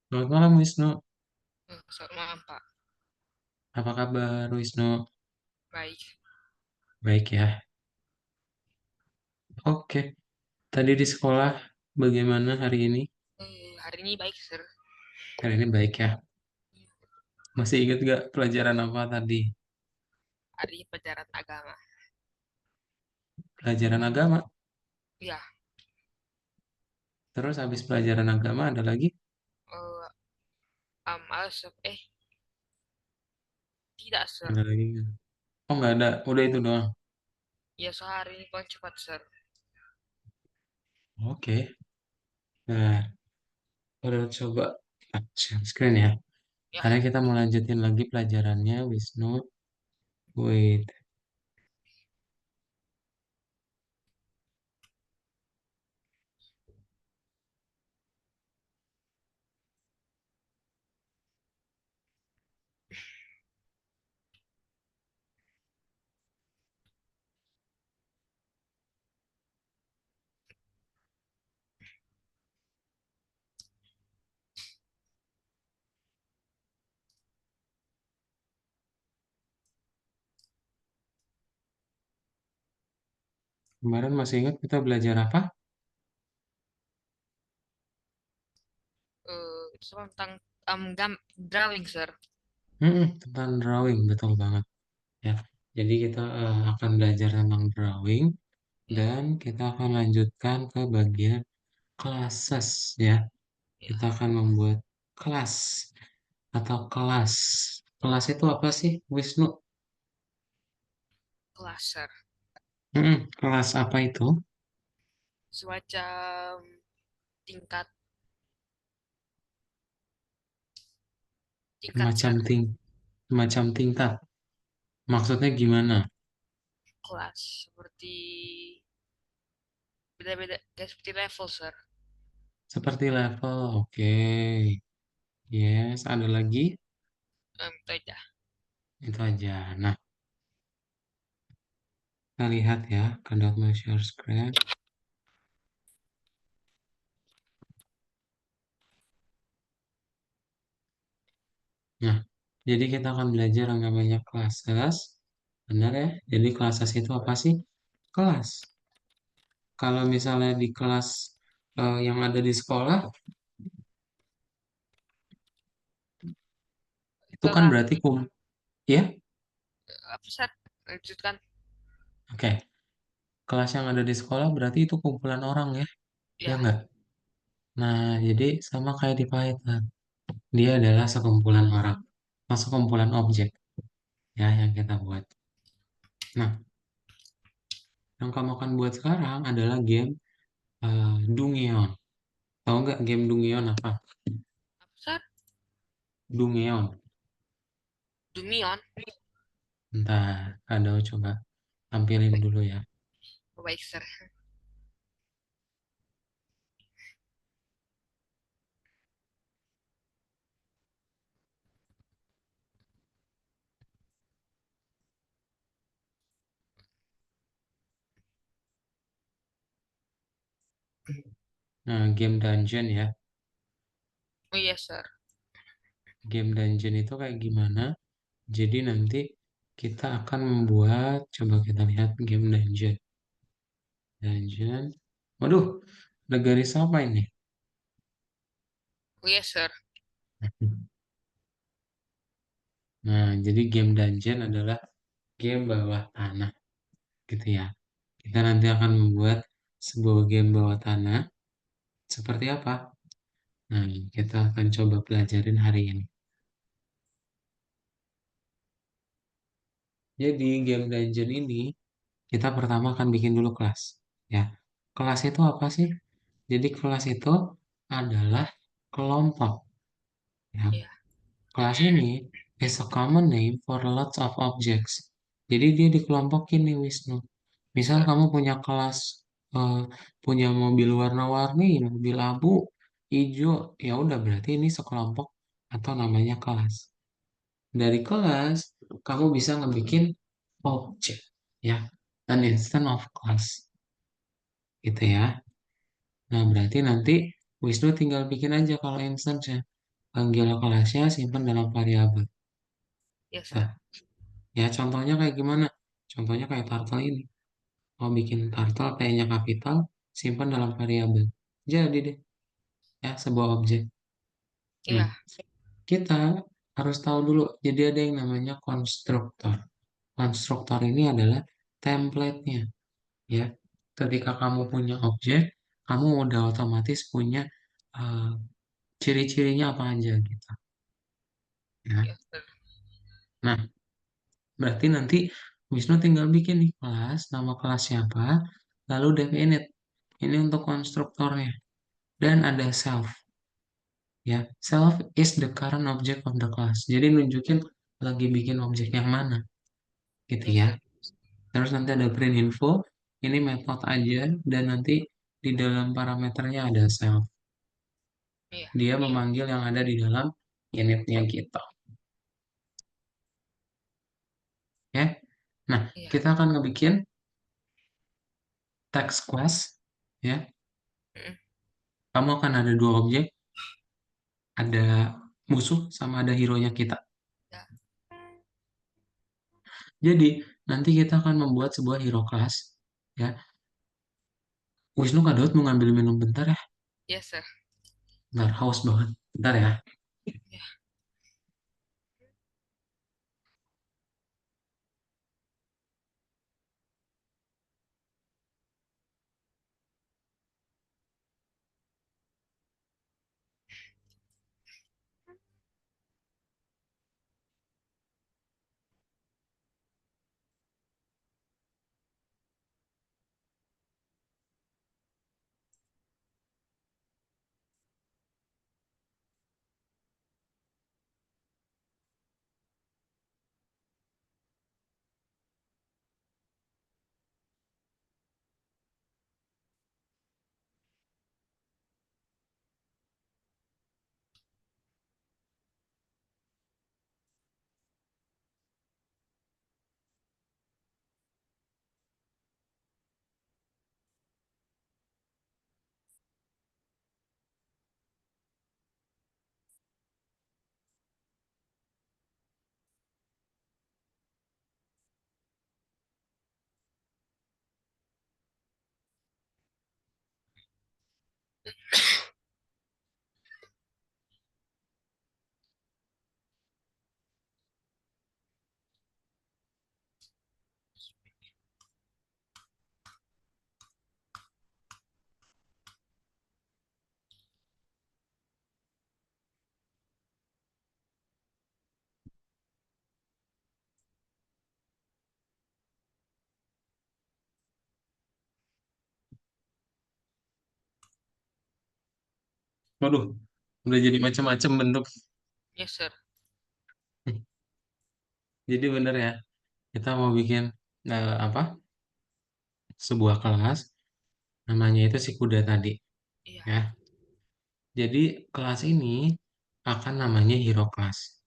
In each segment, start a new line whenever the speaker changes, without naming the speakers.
Selamat malam Wisnu.
Selamat malam, Pak.
Apa kabar Wisnu?
Baik.
Baik ya. Oke. Tadi di sekolah bagaimana hari ini?
Hari ini baik, Sir.
Hari ini baik ya. Masih ingat gak pelajaran apa tadi?
Hari ini pelajaran agama.
Pelajaran agama.
Ya,
Terus habis pelajaran agama ada lagi?
eh, amal tidak, Sir.
Ada lagi nggak? Oh nggak ada. Udah itu doang.
Ya, sehari ini paling cepat, Sir.
Oke. Nah, udah coba share screen ya.
Ya,
Karena kita mau lanjutin lagi pelajarannya Wisnu. Wait. Kemarin masih ingat kita belajar apa?
itu tentang drawing, Sir.
Tentang drawing, betul banget. Ya, jadi kita akan belajar tentang drawing
Ya,
dan kita akan lanjutkan ke bagian classes ya.
ya,
Kita akan membuat kelas atau kelas. Kelas itu apa sih, Wisnu?
kelas, Sir.
Kelas apa itu?
Semacam tingkat, tingkat,
Semacam
Sir.
semacam tingkat. Maksudnya gimana?
Kelas seperti beda-beda, kayak seperti level, Sir.
Seperti level, oke. Yes, ada lagi?
Itu aja.
Itu aja. Nah, kita lihat ya ke document share screen. Nah, jadi kita akan belajar yang namanya classes. Benar ya? Jadi classes itu apa sih? Kelas. Kalau misalnya di kelas yang ada di sekolah, itu kan
Kelas,
berarti ya?
apa, Sir? Lanjutkan.
Oke. Kelas yang ada di sekolah berarti itu kumpulan orang ya? Ya
Ya,
enggak? Nah, jadi sama kayak di Python. Dia adalah sekumpulan orang. Sekumpulan objek ya yang kita buat. Nah, yang kamu akan buat sekarang adalah game Dungeon. Tahu nggak game Dungeon apa?
apa, Sir?
Dungeon.
Dumion.
Ntar, Kado coba tampilin
Baik,
dulu ya.
baik, Sir.
Nah, game dungeon ya.
Oh iya, Sir.
Game dungeon itu kayak gimana? Jadi nanti kita akan membuat, coba kita lihat game dungeon. Dungeon. Waduh, ada garis apa ini?
Oh iya, Sir.
Nah, jadi game dungeon adalah game bawah tanah, gitu ya. Kita nanti akan membuat sebuah game bawah tanah. Seperti apa? Nah, kita akan coba pelajarin hari ini. Jadi game dungeon ini kita pertama akan bikin dulu kelas. Ya, kelas itu apa sih? Jadi kelas itu adalah kelompok. Ya,
Ya,
kelas ini is a common name for lots of objects. Jadi dia dikelompokin nih Wisnu. Misal
Sir.
kamu punya kelas eh, punya mobil warna-warni, mobil abu, hijau, ya udah berarti ini sekelompok atau namanya kelas. Dari kelas kamu bisa ngebikin objek, ya, an instance of class, gitu ya. Nah berarti nanti Wisnu tinggal bikin aja kalau instance-nya. panggil kelasnya simpan dalam variabel.
Yes, sir.
Nah, ya contohnya kayak gimana? Contohnya kayak turtle ini. Mau bikin turtle P-nya kapital, simpan dalam variabel. Jadi deh, ya sebuah objek. Nah,
Iya,
kita harus tahu dulu. Jadi ada yang namanya konstruktor. Konstruktor ini adalah template-nya, ya. Ketika kamu punya objek, kamu udah otomatis punya eh, ciri-cirinya apa aja gitu, ya.
yes, sir.
Nah, berarti nanti Wisnu tinggal bikin nih kelas, nama kelas siapa, lalu definite. Ini untuk konstruktornya. Dan ada self, ya. Self is the current object of the class. Jadi nunjukin lagi bikin objek yang mana, gitu
Yes,
ya.
sir.
Terus nanti ada print info, ini method aja, dan nanti di dalam parameternya ada self.
Iya,
Dia memanggil yang ada di dalam initnya kita, ya. Nah,
iya.
kita akan ngebikin text class, ya.
Mm,
Kamu akan ada dua objek, ada musuh sama ada hero-nya kita.
ya.
Jadi, nanti kita akan membuat sebuah hero class, ya. Wisnu Kadot mau ngambil minum bentar ya.
Yes, sir.
Bentar, haus banget. Bentar ya.
Ya.
Waduh, udah jadi macam-macam bentuk.
Yes, sir.
Jadi bener ya, kita mau bikin apa? Sebuah kelas, namanya itu si kuda tadi,
Iya,
ya. Jadi kelas ini akan namanya hero class,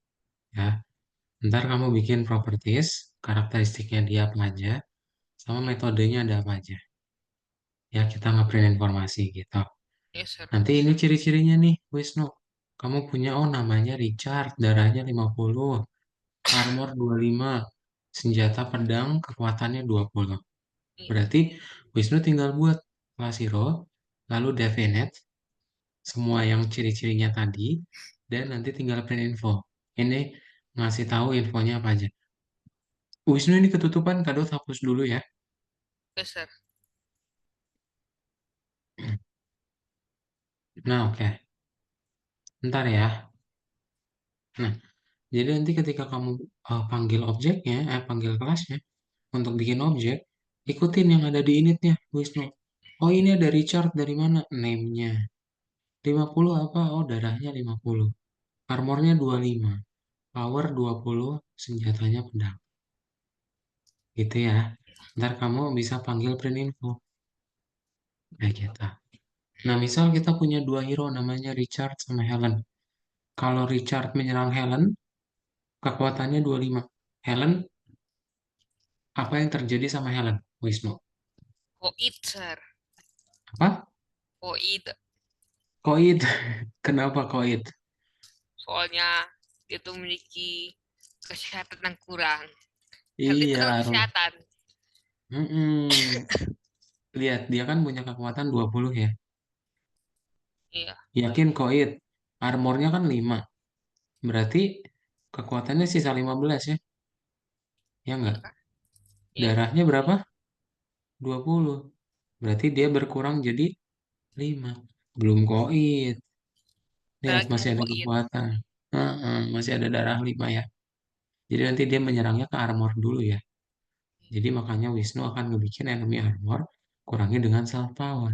ya. Ntar kamu bikin properties, karakteristiknya dia apa aja, sama
iya.
metodenya ada apa aja. Ya, kita nge-print informasi gitu.
Yes, sir.
Nanti ini ciri-cirinya nih, Wisnu. Kamu punya, oh namanya Richard, darahnya 50, armor 25, senjata pedang kekuatannya 20.
Iya,
Berarti Wisnu tinggal buat kelas hero, lalu definite, semua yang ciri-cirinya tadi, dan nanti tinggal print info. Ini ngasih tahu infonya apa aja. Wisnu ini ketutupan, Kado hapus dulu ya.
yes, sir.
Nah, oke. Ntar ya. Nah, jadi nanti ketika kamu panggil objeknya, panggil kelasnya, untuk bikin objek, ikutin yang ada di initnya, Wisnu. Oh, ini ada Richard dari mana? Name-nya. 50 apa? Oh, darahnya 50. Armornya 25. Power 20, senjatanya pedang. Gitu ya. Ntar kamu bisa panggil print info. Kayak gitu. Nah, misal kita punya dua hero namanya Richard sama Helen. Kalau Richard menyerang Helen, kekuatannya 25. Helen, apa yang terjadi sama Helen? Wisnu.
Koid, sir.
Apa?
Koid.
Koid. Kenapa koid?
Soalnya dia tuh memiliki kesehatan yang kurang. Health itu
Iya,
kan kesehatan.
Mm-mm. Lihat, dia kan punya kekuatan 20 ya.
Iya,
Yakin koit. Armornya kan 5. Berarti kekuatannya sisa 15 ya. Ya
iya
enggak?
kan? Iya,
Darahnya berapa? 20. Berarti dia berkurang jadi 5. Belum koit.
ada
Lihat,
lagi
masih
mau
ada
koin.
kekuatan. Heeh, masih ada darah 5 ya. Jadi nanti dia menyerangnya ke armor dulu ya. Jadi makanya Wisnu akan ngebikin enemy armor kurangi dengan self power.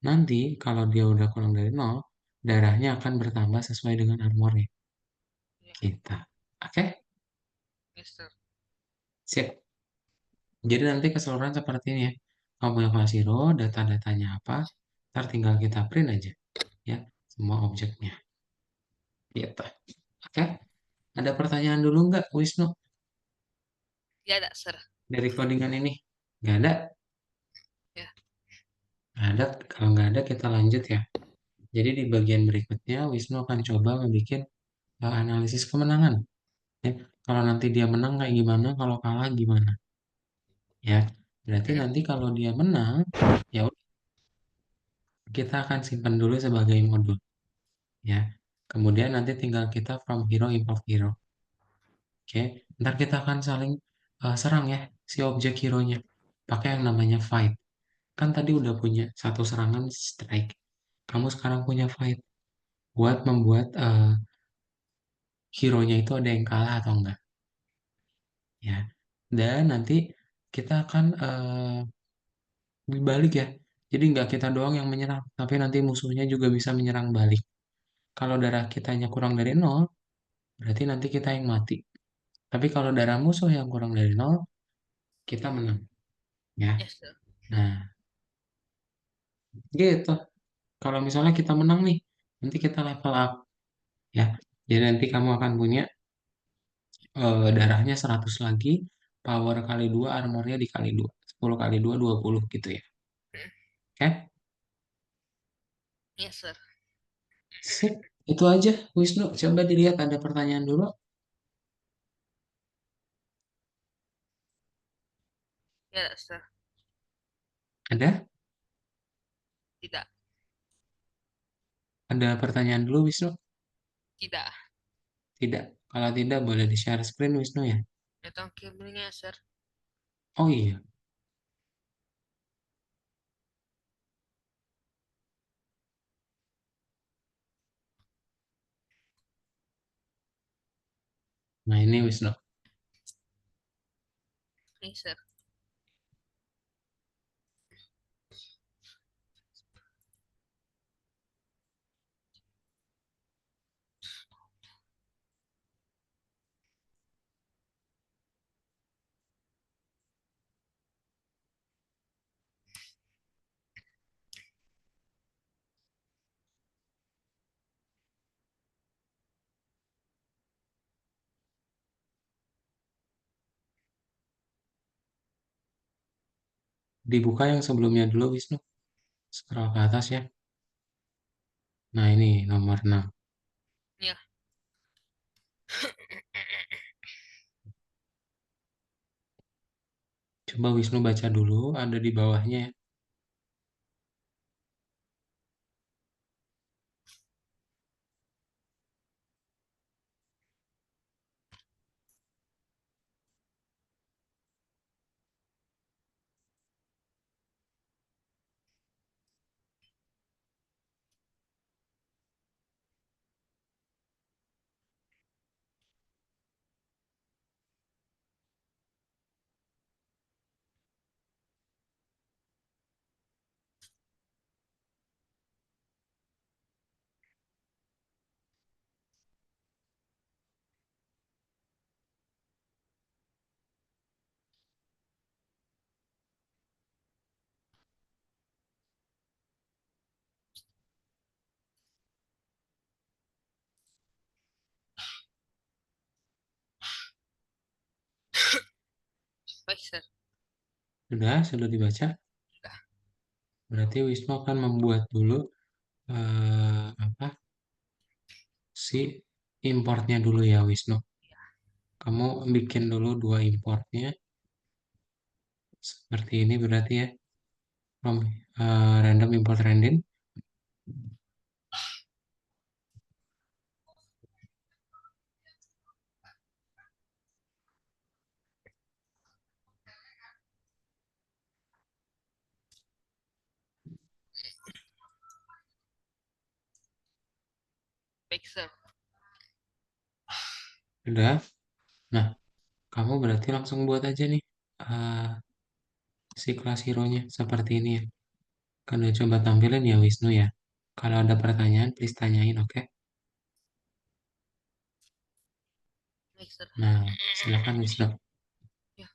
Nanti kalau dia udah kurang dari 0, darahnya akan bertambah sesuai dengan armornya.
Iya,
Kita. Oke?
yes, sir.
Sip. Jadi nanti keseluruhan seperti ini ya. Kamu punya kelas hero, data-datanya apa, ntar tinggal kita print aja. Ya, semua objeknya. Gitu. Oke? Ada pertanyaan dulu nggak, Wisnu?
Iya, ada, sir.
Dari codingan ini? Nggak ada?
Ya,
Nggak ada. Kalau nggak ada, kita lanjut ya. Jadi di bagian berikutnya, Wisnu akan coba membuat analisis kemenangan. Ya. Kalau nanti dia menang kayak gimana, kalau kalah gimana. Ya, berarti
mm,
nanti kalau dia menang, ya udah, kita akan simpan dulu sebagai modul. Ya, kemudian nanti tinggal kita from hero import hero. Oke, ntar kita akan saling serang ya si objek hero-nya. Pakai yang namanya fight. Kan tadi udah punya satu serangan strike. Kamu
iya,
sekarang punya fight buat membuat hero-nya itu ada yang kalah atau enggak. Ya, dan nanti kita akan balik ya. Jadi nggak kita doang yang menyerang, tapi nanti musuhnya juga bisa menyerang balik. Kalau darah kitanya kurang dari 0, berarti nanti kita yang mati. Tapi kalau darah musuh yang kurang dari 0, kita menang. Ya.
yes, sir.
Nah, gitu. Kalau misalnya kita menang nih, nanti kita level up. Ya. Jadi nanti kamu akan punya darahnya 100 lagi, power kali 2, armornya dikali 2. 10 kali 2, 20 gitu ya.
Mm,
Oke?
yes, sir.
Sip. Itu aja, Wisnu. Coba dilihat ada pertanyaan dulu.
Ya, ada, sir.
Ada?
Tidak,
Ada pertanyaan dulu, Wisnu?
tidak.
Tidak. Kalau tidak, boleh di-share screen, Wisnu ya.
Ya, tangki belinya, sir.
Oh iya. Nah, ini Wisnu.
Ini, sir.
Dibuka yang sebelumnya dulu, Wisnu. Scroll ke atas ya. Nah, ini nomor 6.
Ya,
Coba Wisnu baca dulu, ada di bawahnya ya.
baik, sir.
Sudah dibaca.
Sudah.
Berarti Wisnu akan membuat dulu apa sih? importnya dulu ya Wisnu. Kamu bikin dulu dua importnya seperti ini berarti ya. From random import random.
Baik, sir.
Udah. Nah, kamu berarti langsung buat aja nih si kelas hero-nya seperti ini ya. Kan udah coba tampilin ya Wisnu ya. Kalau ada pertanyaan, please tanyain, oke?
Baik, sir.
Nah, silakan Wisnu.
Ya.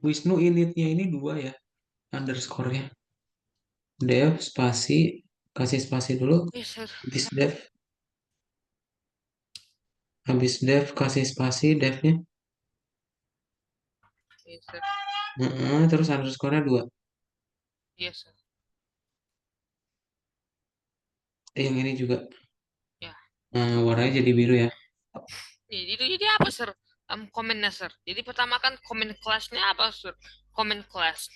Wisnu initnya ini dua ya, underscore-nya. Dev spasi, kasih spasi dulu,
Yes, sir.
habis dev, kasih spasi devnya.
Yes, sir.
Terus underscore-nya dua.
Yes, sir.
Yang ini juga.
Ya.
Warnanya jadi biru ya.
Jadi apa, sir? Komennya, sir. Jadi pertama kan komen kelasnya apa, sir? Komen kelas.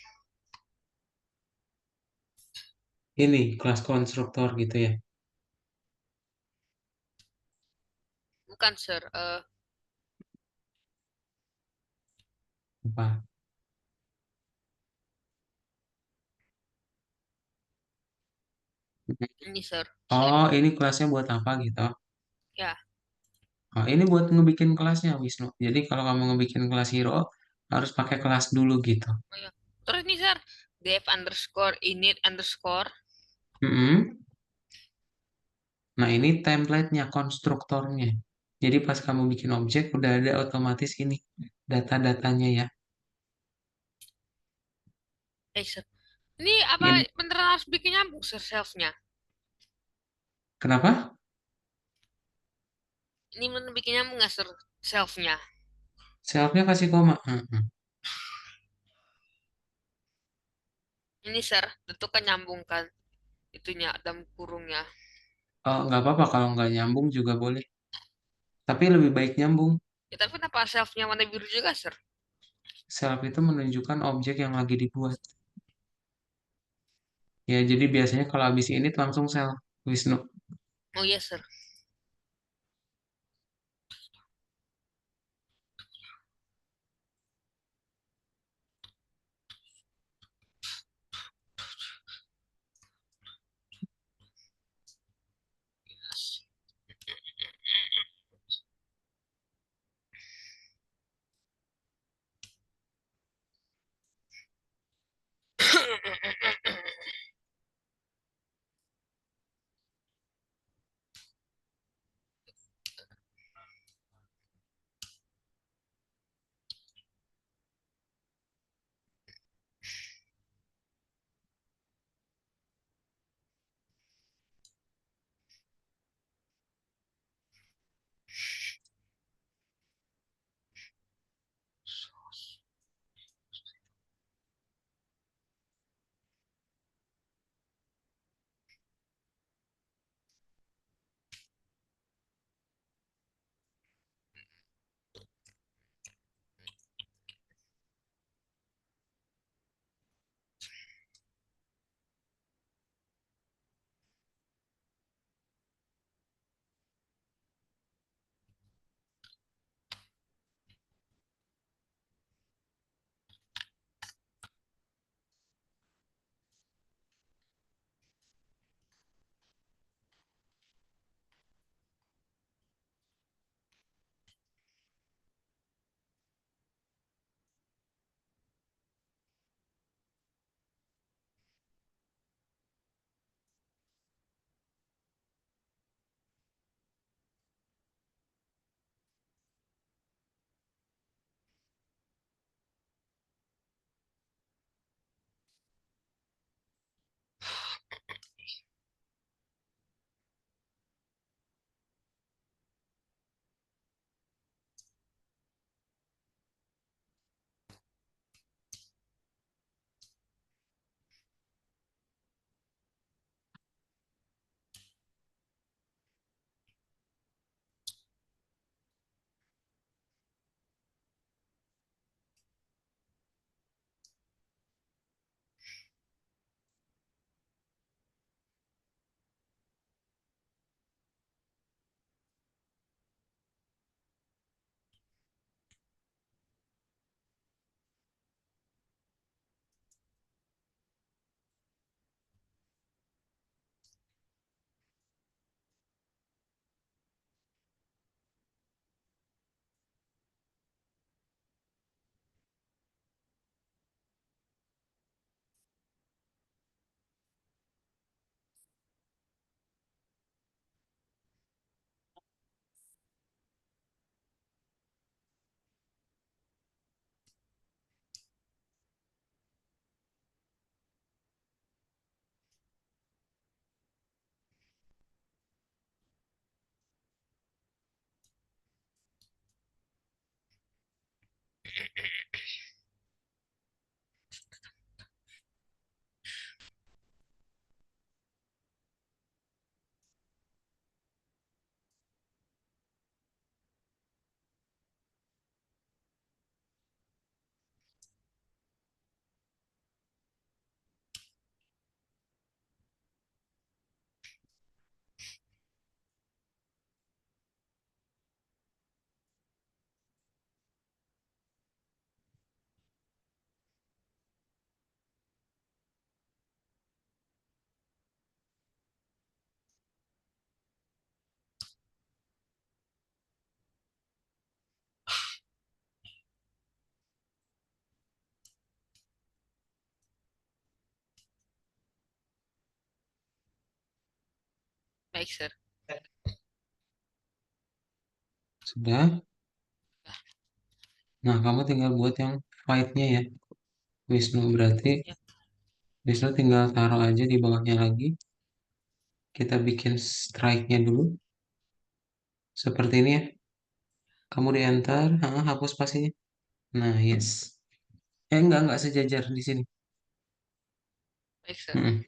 Ini kelas konstruktor gitu ya.
Bukan, sir.
Apa?
Ini, sir.
Oh, ini kelasnya buat apa gitu?
Ya.
Oh, ini buat ngebikin kelasnya Wisnu. Jadi kalau kamu ngebikin kelas hero harus pakai kelas dulu gitu.
Oh, ya. Terus nih, sir. Dev underscore init underscore.
Mm-mm. Nah, ini template-nya, konstruktornya. Jadi pas kamu bikin objek udah ada otomatis ini data-datanya ya.
Sir. Ini apa
In,
beneran harus bikin nyambung, sir, self-nya?
kenapa?
Ini bener bikin nyambung nggak, sir, self-nya?
Selfnya kasih koma.
Ini, sir. Tentu kan nyambung kan. Itunya, dalam kurungnya.
Oh, nggak apa-apa kalau nggak nyambung juga boleh. Tapi lebih baik nyambung.
Ya, tapi kenapa self-nya warna biru juga, sir?
Self itu menunjukkan objek yang lagi dibuat. Ya, jadi biasanya kalau habis ini langsung self, Wisnu.
Oh iya, sir. Baik, sir.
Sudah. Nah, kamu tinggal buat yang fight-nya ya, Wisnu. Berarti
Ya,
Wisnu tinggal taruh aja di bawahnya lagi. Kita bikin strike-nya dulu. Seperti ini ya. Kamu di enter, hapus spasinya. Nah, yes. Enggak sejajar di sini.
baik, sir.
Mm-mm.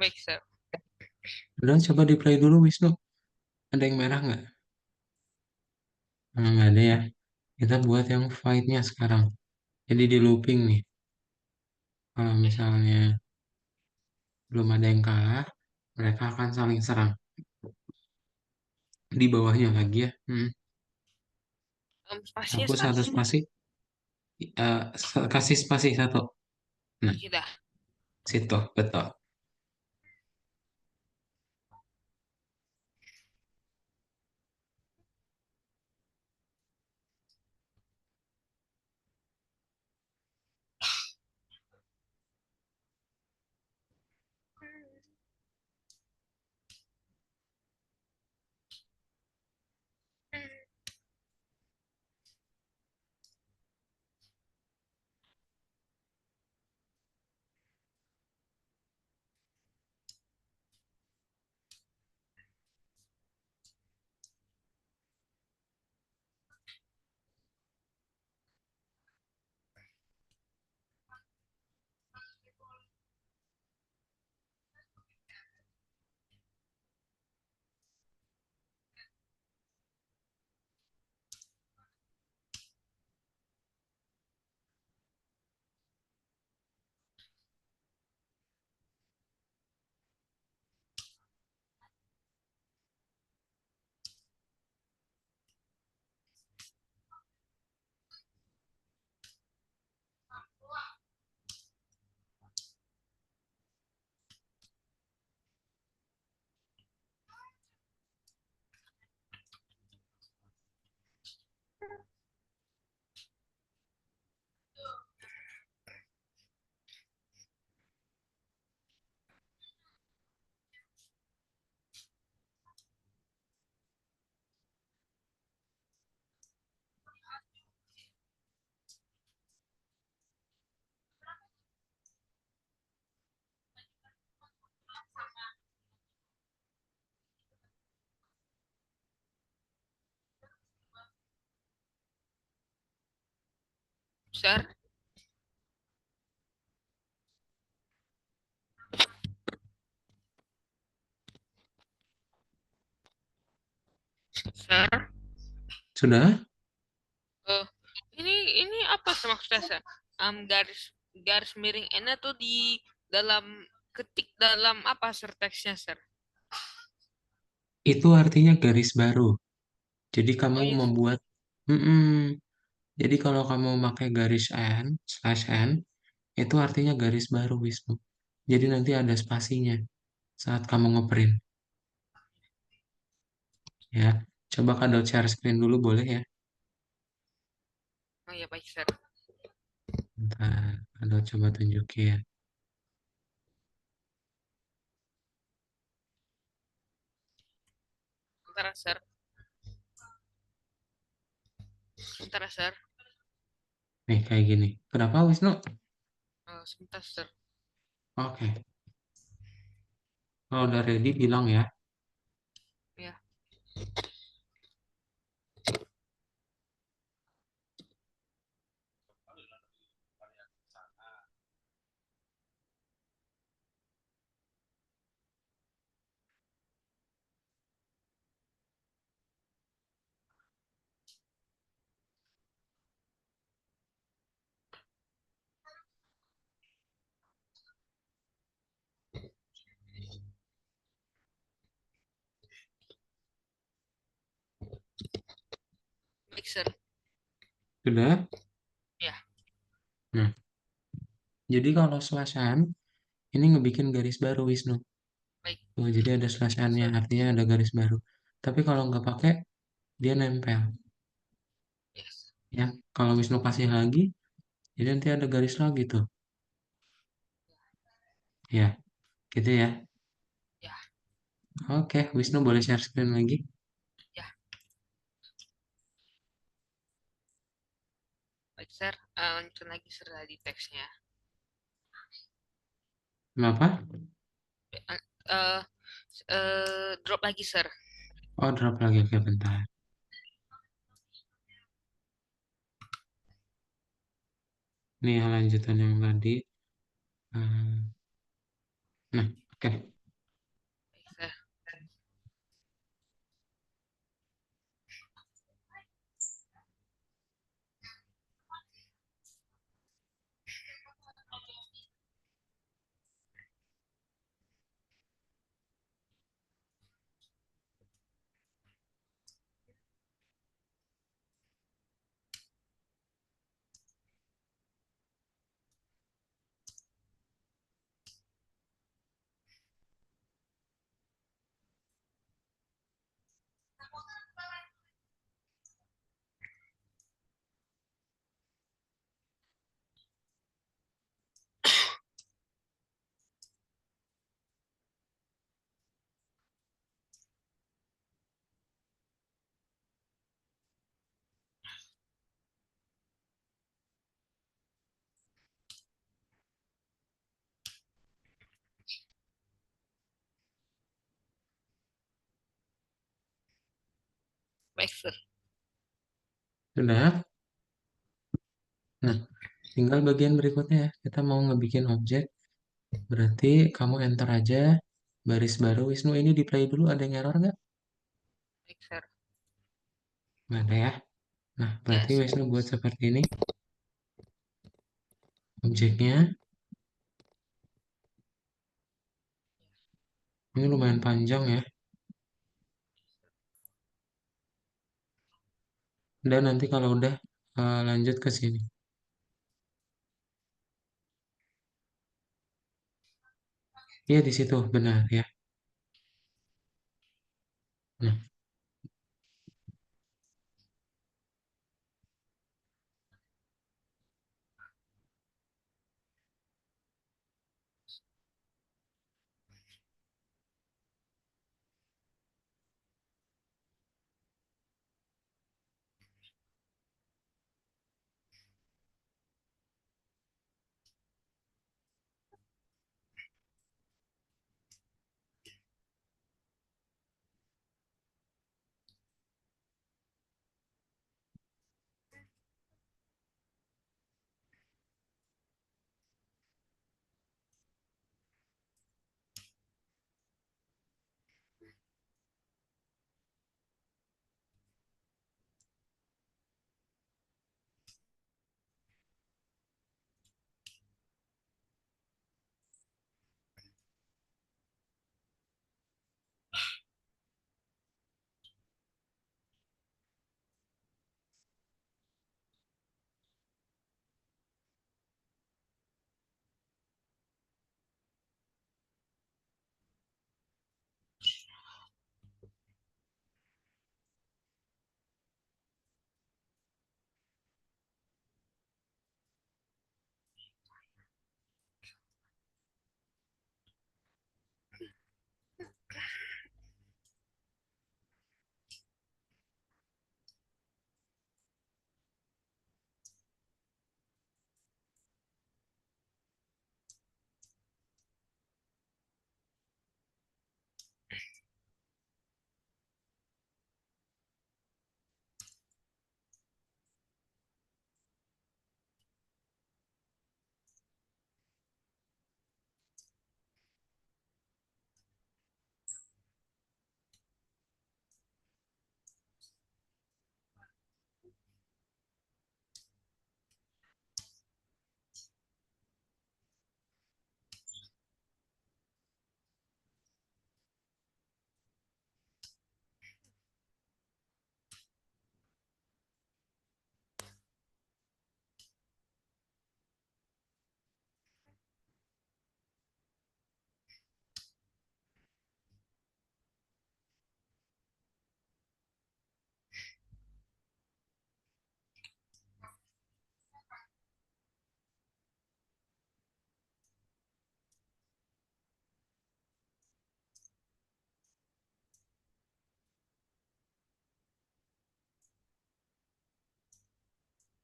Baik, sir.
Udah coba di play dulu Wisnu. Ada yang merah nggak? Nggak ada ya. Kita buat yang fight-nya sekarang. Jadi di looping nih. Kalau
Oke.
misalnya belum ada yang kalah, mereka akan saling serang. Di bawahnya lagi ya.
Spasinya,
Hapus
sir.
satu spasi. Kasih spasi satu. Nah,
Oke, dah.
situ. Betul.
Sir. Sir.
Sudah?
Eh, ini apa sih maksudnya, sir? Garis garis miring N tuh di dalam ketik dalam apa, sir, teksnya, sir?
Itu artinya garis baru. Jadi
Oh
kamu
iya, sir.
membuat... Mm-mm. Jadi kalau kamu pakai garis N, slash N, itu artinya garis baru, Wisnu. Jadi nanti ada spasinya saat kamu ngeprint. Ya, coba Kak share screen dulu boleh ya?
Oh iya, baik, sir.
Bentar, Kak coba tunjukin.
Sebentar, sir. Sebentar, sir.
Nih, kayak gini. Kenapa, Wisnu?
Sebentar, sir.
Oke, kalau udah ready bilang ya.
Ya. Baik, sir.
Sudah?
Ya,
Nah, jadi kalau slash N, ini ngebikin garis baru, Wisnu.
baik,
Tuh, jadi ada slash N-nya,
sir.
artinya ada garis baru. Tapi kalau nggak pakai, dia nempel.
Yes.
Ya, kalau Wisnu kasih lagi, jadi nanti ada garis lagi tuh. Ya, gitu ya.
Ya,
Oke, Wisnu boleh share screen lagi.
ya. Baik, sir. Lanjut lagi, sir, tadi teksnya.
Kenapa?
Eh, eh, drop lagi, sir.
Oh, drop lagi. Oke, bentar. Nih, lanjutan yang tadi. Hmm, Nah, oke.
Baik, sir.
Sudah. Nah, tinggal bagian berikutnya ya. Kita mau ngebikin objek. Berarti kamu enter aja baris baru. Wisnu, ini di play dulu, ada yang error nggak?
Baik, sir.
Nggak ada ya. Nah, berarti
Yes.
Wisnu buat seperti ini. Objeknya. Ini lumayan panjang ya. Dan nanti kalau udah lanjut ke sini. Iya di situ, benar ya. Nah,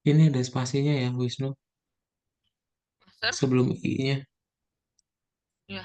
ini ada spasinya ya, Wisnu.
Master?
Sebelum I-nya.
Ya.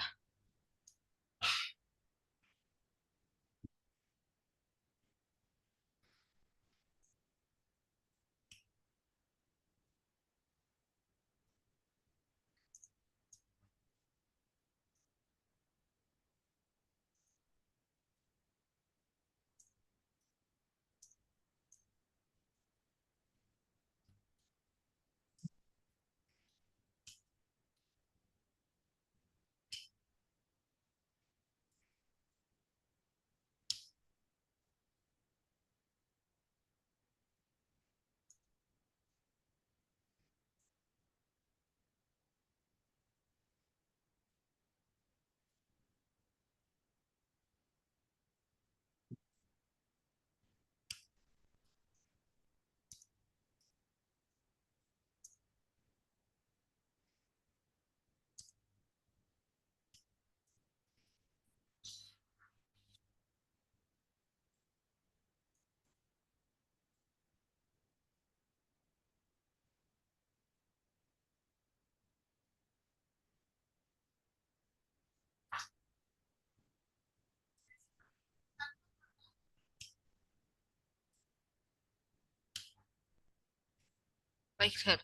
Baik, Sir.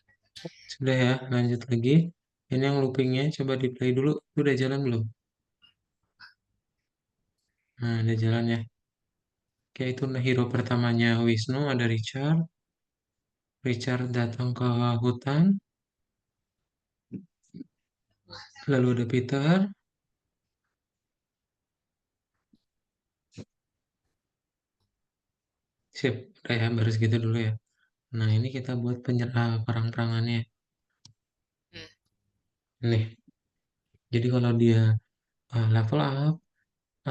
Sudah ya, lanjut lagi. Ini yang loopingnya, coba di play dulu. Itu udah jalan belum? Nah, udah jalan ya. Oke, itu hero pertamanya Wisnu, ada Richard. Richard datang ke hutan, lalu ada Peter. Sip, udah ya, baru segitu dulu ya. Nah, ini kita buat perang-perangannya.
Hmm.
Nih, jadi kalau dia level up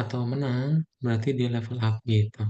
atau menang, berarti dia level up gitu.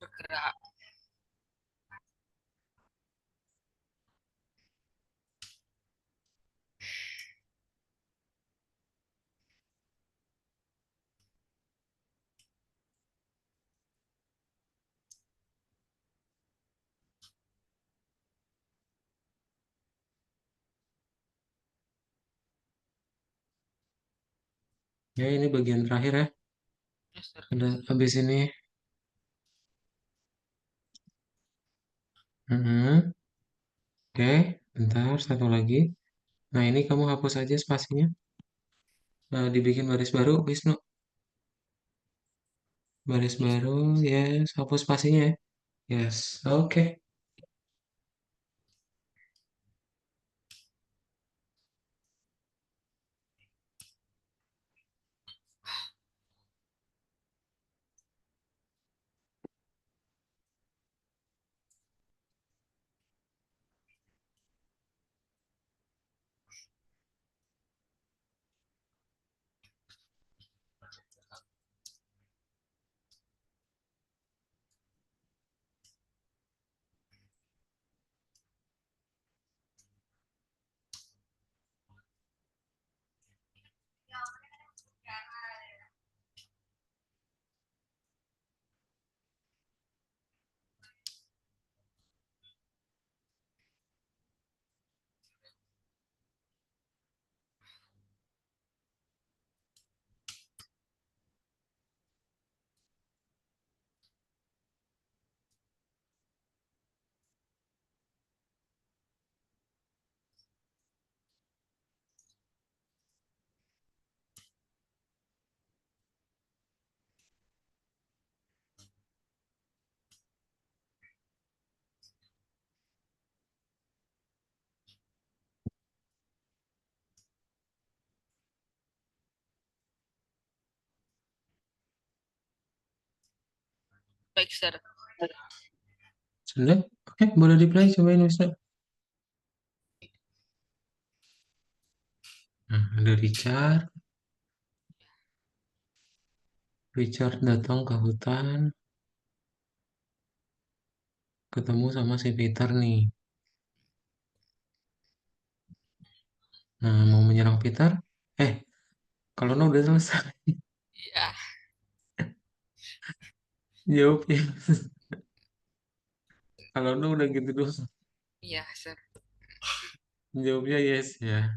Bergerak.
Ya, ini bagian terakhir ya.
Yes, Sir.
Udah habis ini. Mm-mm. Oke, bentar, satu lagi. Nah, ini kamu hapus aja spasinya. Dibikin baris baru, Wisnu. Baris
Yes, Sir.
baru, yes, hapus spasinya ya. Yes, oke.
Baik, sir.
Sudah? Oke, boleh di-play, cobain Wisnu. Nah, ada Richard. Richard datang ke hutan, ketemu sama si Peter nih. Nah, mau menyerang Peter. Eh, kalau no udah selesai.
Ya,
Jawab ya. Kalau no udah gitu doang.
iya, sir.
Jawabnya yes ya.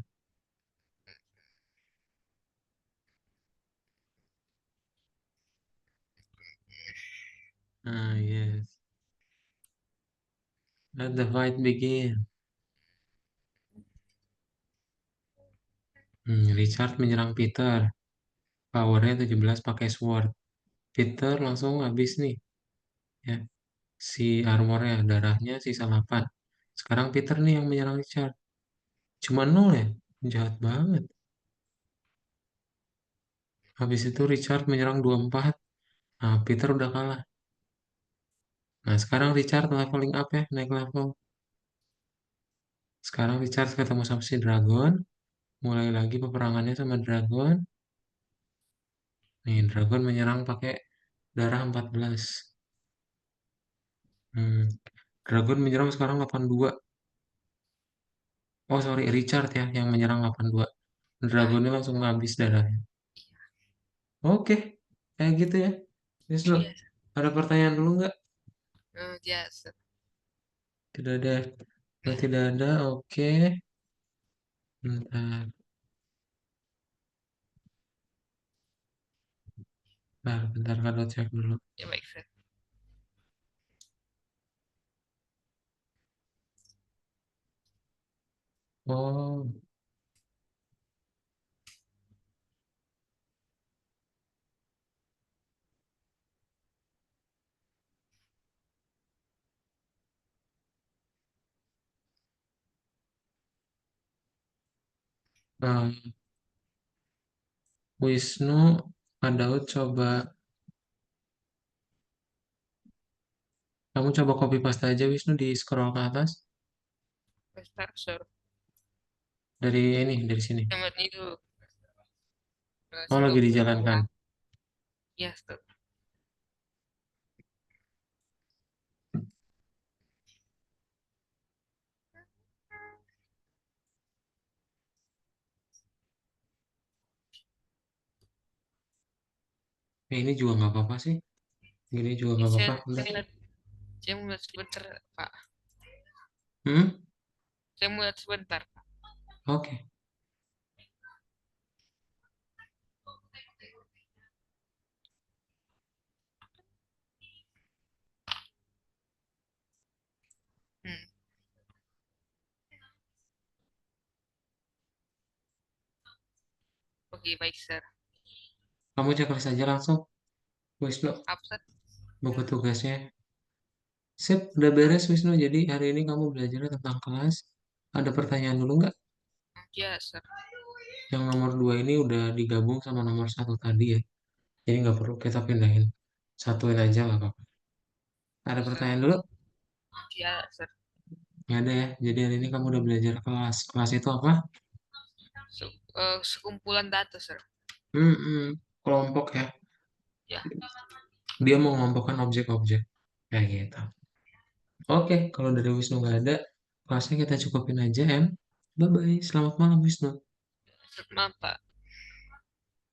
Nah, yes. Let the fight begin. Richard menyerang Peter. Powernya 17 pakai sword. Peter langsung habis nih. Ya, si armornya, darahnya sisa 8. Sekarang Peter nih yang menyerang Richard. Cuma 0 ya? Jahat banget. Habis itu Richard menyerang 24. Nah, Peter udah kalah. Nah, sekarang Richard leveling up ya, naik level. Sekarang Richard ketemu sama si Dragon. Mulai lagi peperangannya sama Dragon. Nih, Dragon menyerang pakai darah 14. Hmm, Dragon menyerang sekarang 82. Oh, sorry, Richard ya yang menyerang 82.
Ya,
Dragonnya langsung habis darahnya. Oke, kayak gitu ya. Wisnu,
iya, sir.
ada pertanyaan dulu nggak?
Ya, sir.
Tidak ada. Kalau
Ya,
tidak ada, oke. Bentar, bentar, kalau cek dulu.
ya baik, sir.
Oh, eh, Wisnu, Daud coba, kamu coba copy paste aja Wisnu di scroll ke atas.
Bentar, sir.
Dari ini, dari sini.
Yang itu
Oh, lagi
stop.
dijalankan.
Ya, stop.
Ini juga nggak apa-apa sih. Gini juga
Ini
nggak
saya,
apa-apa. Bentar.
saya mau lihat sebentar, Pak.
Hmm?
Saya mau lihat sebentar.
Oke.
Hmm. Oke, baik, sir.
Kamu cek saja langsung. Wisnu,
Apa, sir?
buku tugasnya. Sip, udah beres Wisnu. Jadi hari ini kamu belajar tentang kelas. Ada pertanyaan dulu nggak?
Ya, sir.
Yang nomor 2 ini udah digabung sama nomor 1 tadi ya. Jadi nggak perlu kita pindahin. Satuin aja nggak apa-apa. Ada
Sir.
pertanyaan dulu?
Ya, sir.
Nggak ada ya. Jadi hari ini kamu udah belajar kelas. Kelas itu apa?
Sekumpulan data, sir.
Kelompok ya.
Ya,
Dia mau mengelompokkan objek-objek. Kayak gitu. Oke, kalau dari Wisnu nggak ada, kelasnya kita cukupin aja, Bye-bye. Selamat malam, Wisnu.
maaf, Pak.